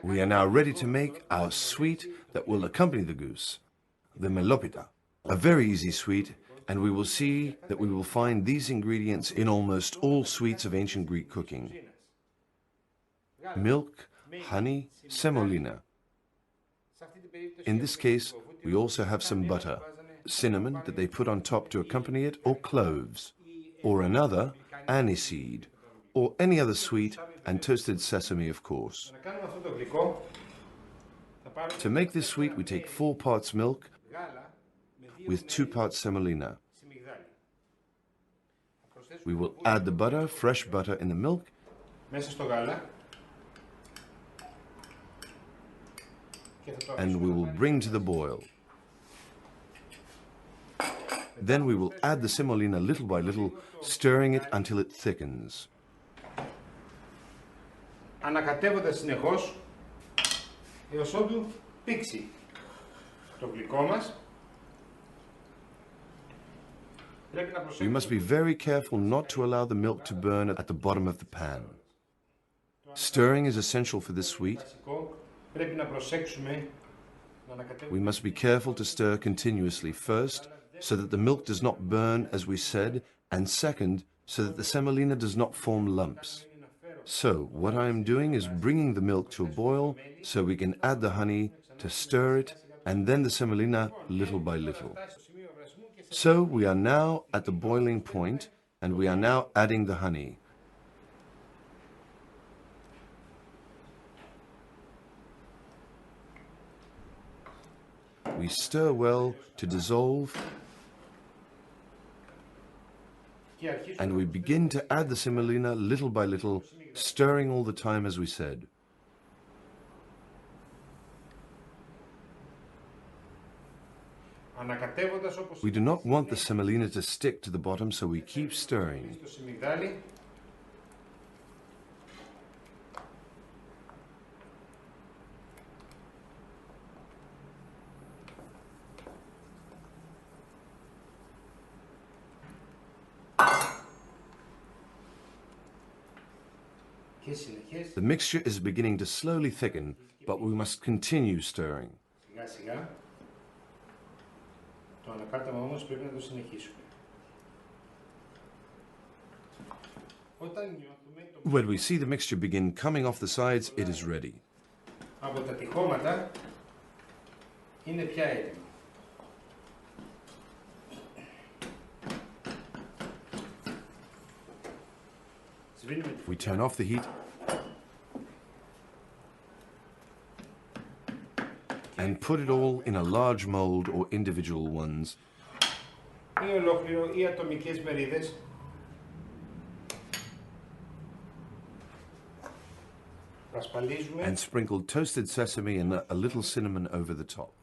We are now ready to make our sweet that will accompany the goose, the melopita. A very easy sweet, and we will see that we will find these ingredients in almost all sweets of ancient Greek cooking. Milk, honey, semolina. In this case, we also have some butter, cinnamon that they put on top to accompany it, or cloves, or another, aniseed, or any other sweet, and toasted sesame, of course. To make this sweet, we take 4 parts milk with 2 parts semolina. We will add the butter, fresh butter, in the milk, and we will bring to the boil. Then we will add the semolina little by little, stirring it until it thickens. Ανακατεύοντας συνεχώς έως ότου πήξει το γλυκό μας. We must be very careful not to allow the milk to burn at the bottom of the pan. Stirring is essential for this sweet. We must be careful to stir continuously, first, so that the milk does not burn, as we said, and second, so that the semolina does not form lumps. So, what I am doing is bringing the milk to a boil, so we can add the honey, to stir it, and then the semolina little by little. So, we are now at the boiling point, and we are now adding the honey. We stir well to dissolve, and we begin to add the semolina little by little, stirring all the time as we said. We do not want the semolina to stick to the bottom, so we keep stirring. The mixture is beginning to slowly thicken, but we must continue stirring. When we see the mixture begin coming off the sides, it is ready. We turn off the heat and put it all in a large mold or individual ones. And sprinkle toasted sesame and a little cinnamon over the top.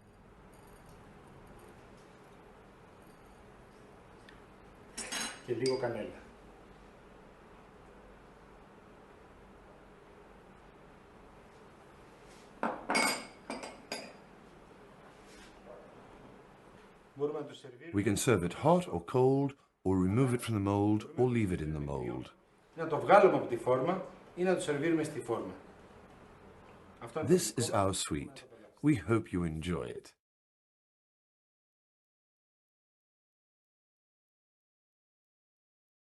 Και λίγο κανέλα. We can serve it hot or cold, or remove it from the mold, or leave it in the mold. This is our sweet. We hope you enjoy it.